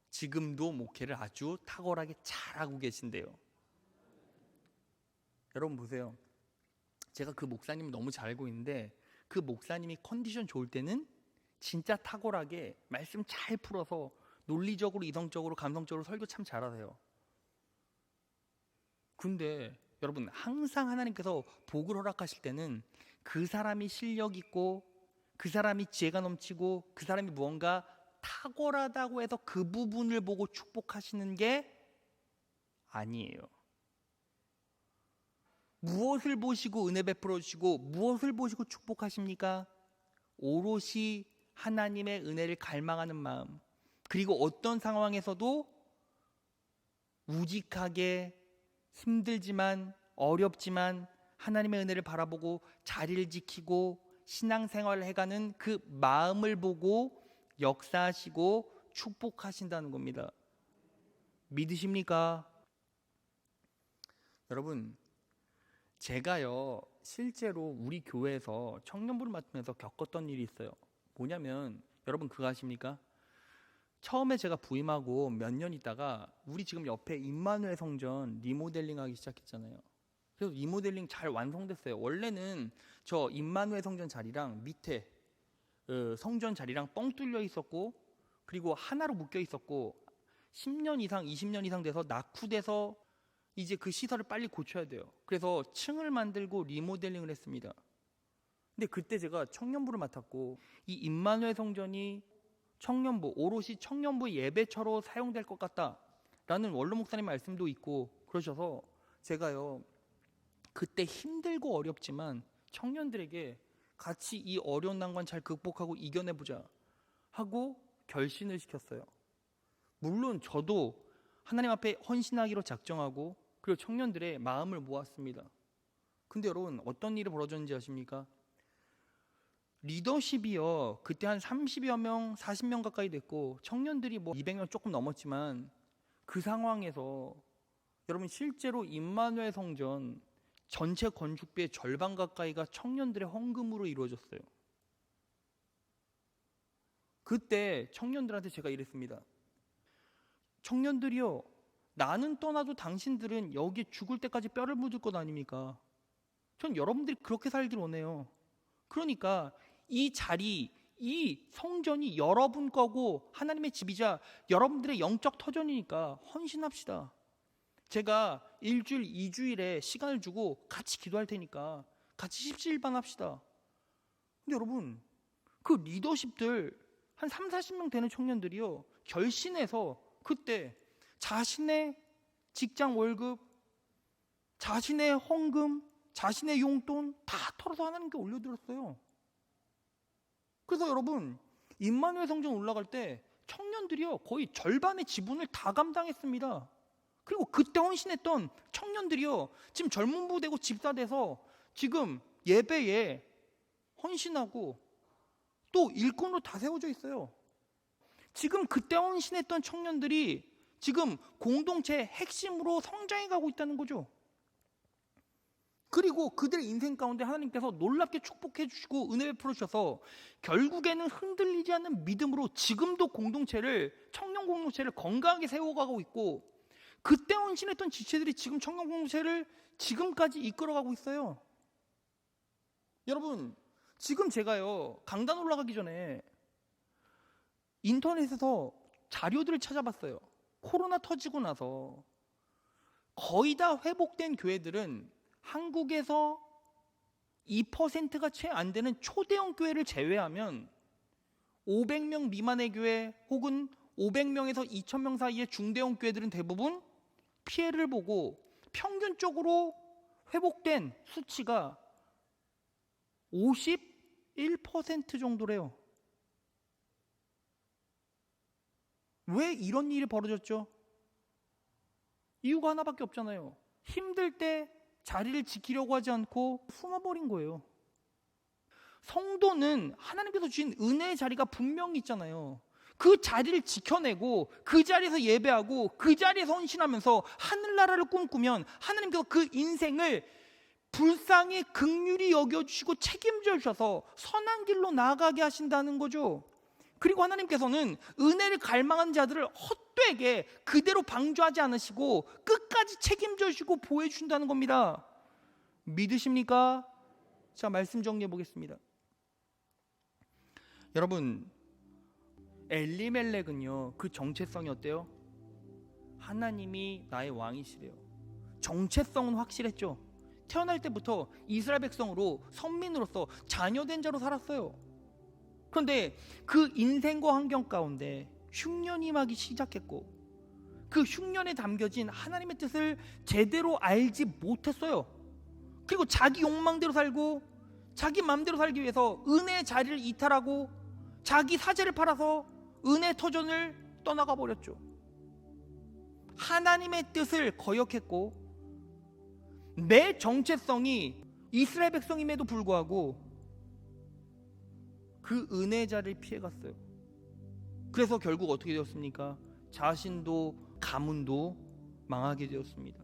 A: 지금도 목회를 아주 탁월하게 잘하고 계신대요. 여러분 보세요. 제가 그 목사님을 너무 잘 알고 있는데 그 목사님이 컨디션 좋을 때는 진짜 탁월하게 말씀 잘 풀어서 논리적으로, 이성적으로, 감성적으로 설교 참 잘하세요. 근데 여러분 항상 하나님께서 복을 허락하실 때는 그 사람이 실력 있고 그 사람이 지혜가 넘치고 그 사람이 무언가 탁월하다고 해서 그 부분을 보고 축복하시는 게 아니에요. 무엇을 보시고 은혜 베풀어 주시고 무엇을 보시고 축복하십니까? 오롯이 하나님의 은혜를 갈망하는 마음, 그리고 어떤 상황에서도 우직하게 힘들지만 어렵지만 하나님의 은혜를 바라보고 자리를 지키고 신앙생활을 해가는 그 마음을 보고 역사하시고 축복하신다는 겁니다. 믿으십니까? 여러분, 제가요 실제로 우리 교회에서 청년부를 맡으면서 겪었던 일이 있어요. 뭐냐면 여러분 그거 아십니까? 처음에 제가 부임하고 몇 년 있다가 우리 지금 옆에 임마누엘 성전 리모델링 하기 시작했잖아요. 그래서 리모델링 잘 완성됐어요. 원래는 저 임마누엘 성전 자리랑 밑에 성전 자리랑 뻥 뚫려 있었고, 그리고 하나로 묶여 있었고 10년 이상 20년 이상 돼서 낙후돼서 이제 그 시설을 빨리 고쳐야 돼요. 그래서 층을 만들고 리모델링을 했습니다. 근데 그때 제가 청년부를 맡았고 이 임마누엘 성전이 청년부, 오롯이 청년부 예배처로 사용될 것 같다라는 원로 목사님 말씀도 있고 그러셔서 제가요 그때 힘들고 어렵지만 청년들에게 같이 이 어려운 난관 잘 극복하고 이겨내보자 하고 결신을 시켰어요. 물론 저도 하나님 앞에 헌신하기로 작정하고 그리고 청년들의 마음을 모았습니다. 근데 여러분 어떤 일이 벌어졌는지 아십니까? 리더십이요 그때 한 30여 명 40명 가까이 됐고 청년들이 뭐 200명 조금 넘었지만 그 상황에서 여러분 실제로 임마누엘 성전 전체 건축비의 절반 가까이가 청년들의 헌금으로 이루어졌어요. 그때 청년들한테 제가 이랬습니다. 청년들이요, 나는 떠나도 당신들은 여기 죽을 때까지 뼈를 묻을 것 아닙니까? 전 여러분들이 그렇게 살길 원해요. 그러니까 이 자리, 이 성전이 여러분 거고 하나님의 집이자 여러분들의 영적 터전이니까 헌신합시다. 제가 일주일, 2주일에 시간을 주고 같이 기도할 테니까 같이 십시일반 합시다. 근데 여러분 그 리더십들 한 3, 40명 되는 청년들이요 결신해서 그때 자신의 직장 월급, 자신의 헌금, 자신의 용돈 다 털어서 하나님께 올려드렸어요. 그래서 여러분 임마누엘 성전 올라갈 때 청년들이요 거의 절반의 지분을 다 감당했습니다. 그리고 그때 헌신했던 청년들이요 지금 젊은 부 되고 집사 돼서 지금 예배에 헌신하고 또 일꾼으로 다 세워져 있어요. 지금 그때 헌신했던 청년들이 지금 공동체의 핵심으로 성장해 가고 있다는 거죠. 그리고 그들의 인생 가운데 하나님께서 놀랍게 축복해 주시고 은혜 베풀어 주셔서 결국에는 흔들리지 않는 믿음으로 지금도 공동체를, 청년 공동체를 건강하게 세워가고 있고 그때 헌신했던 지체들이 지금 청년 공동체를 지금까지 이끌어가고 있어요. 여러분 지금 제가요 강단 올라가기 전에 인터넷에서 자료들을 찾아봤어요. 코로나 터지고 나서 거의 다 회복된 교회들은 한국에서 2%가 채 안 되는 초대형 교회를 제외하면 500명 미만의 교회 혹은 500명에서 2,000명 사이의 중대형 교회들은 대부분 피해를 보고 평균적으로 회복된 수치가 51% 정도래요. 왜 이런 일이 벌어졌죠? 이유가 하나밖에 없잖아요. 힘들 때 자리를 지키려고 하지 않고 숨어버린 거예요. 성도는 하나님께서 주신 은혜의 자리가 분명히 있잖아요. 그 자리를 지켜내고 그 자리에서 예배하고 그 자리에서 헌신하면서 하늘나라를 꿈꾸면 하나님께서 그 인생을 불쌍히 긍휼히 여겨주시고 책임져 주셔서 선한 길로 나아가게 하신다는 거죠. 그리고 하나님께서는 은혜를 갈망하는 자들을 헛되게 그대로 방조하지 않으시고 끝까지 책임져 주시고 보호해 주신다는 겁니다. 믿으십니까? 자, 말씀 정리해 보겠습니다. 여러분, 엘리멜렉은요, 그 정체성이 어때요? 하나님이 나의 왕이시래요. 정체성은 확실했죠. 태어날 때부터 이스라엘 백성으로, 선민으로서 자녀된 자로 살았어요. 그런데 그 인생과 환경 가운데 흉년이 임하기 시작했고, 그 흉년에 담겨진 하나님의 뜻을 제대로 알지 못했어요. 그리고 자기 욕망대로 살고, 자기 마음대로 살기 위해서 은혜의 자리를 이탈하고, 자기 사제를 팔아서 은혜 터전을 떠나가 버렸죠. 하나님의 뜻을 거역했고, 내 정체성이 이스라엘 백성임에도 불구하고 그 은혜의 자리를 피해갔어요. 그래서 결국 어떻게 되었습니까? 자신도 가문도 망하게 되었습니다.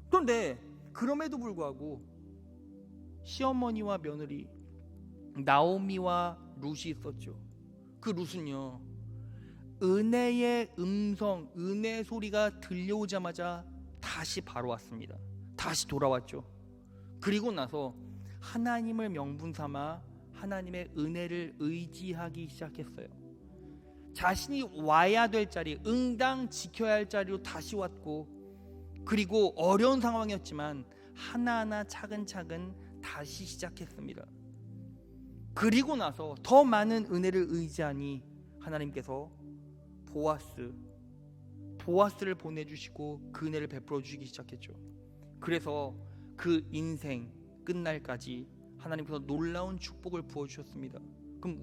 A: 그런데 그럼에도 불구하고 시어머니와 며느리 나오미와 룻이 있었죠. 그 룻은요, 은혜의 음성, 은혜의 소리가 들려오자마자 다시 바로 왔습니다. 다시 돌아왔죠. 그리고 나서 하나님을 명분 삼아 하나님의 은혜를 의지하기 시작했어요. 자신이 와야 될 자리, 응당 지켜야 할 자리로 다시 왔고, 그리고 어려운 상황이었지만 하나하나 차근차근 다시 시작했습니다. 그리고 나서 더 많은 은혜를 의지하니 하나님께서 보아스를 보내주시고 그 은혜를 베풀어 주시기 시작했죠. 그래서 그 인생 끝날까지 하나님께서 놀라운 축복을 부어주셨습니다. 그럼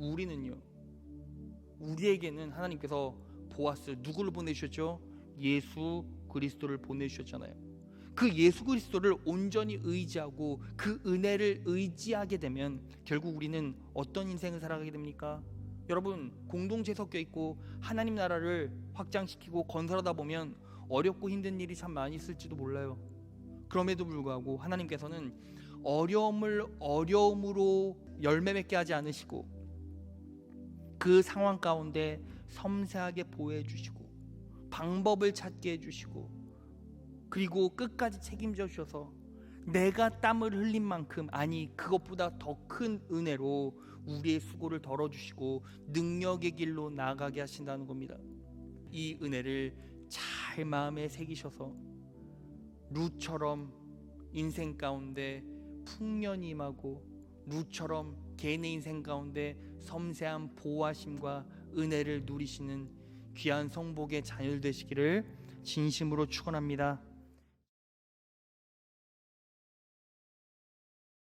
A: 우리에게는 하나님께서 보아스, 누구를 보내주셨죠? 예수 그리스도를 보내주셨잖아요. 그 예수 그리스도를 온전히 의지하고 그 은혜를 의지하게 되면 결국 우리는 어떤 인생을 살아가게 됩니까? 여러분, 공동체 섞여 있고 하나님 나라를 확장시키고 건설하다 보면 어렵고 힘든 일이 참 많이 있을지도 몰라요. 그럼에도 불구하고 하나님께서는 어려움을 어려움으로 열매 맺게 하지 않으시고, 그 상황 가운데 섬세하게 보호해 주시고 방법을 찾게 해주시고, 그리고 끝까지 책임져 주셔서 내가 땀을 흘린 만큼, 아니 그것보다 더 큰 은혜로 우리의 수고를 덜어주시고 능력의 길로 나아가게 하신다는 겁니다. 이 은혜를 잘 마음에 새기셔서 룻처럼 인생 가운데 풍년이 임하고, 룻처럼 개인의 인생 가운데 섬세한 보호하심과 은혜를 누리시는 귀한 성복의 자녀들 되시기를 진심으로 축원합니다.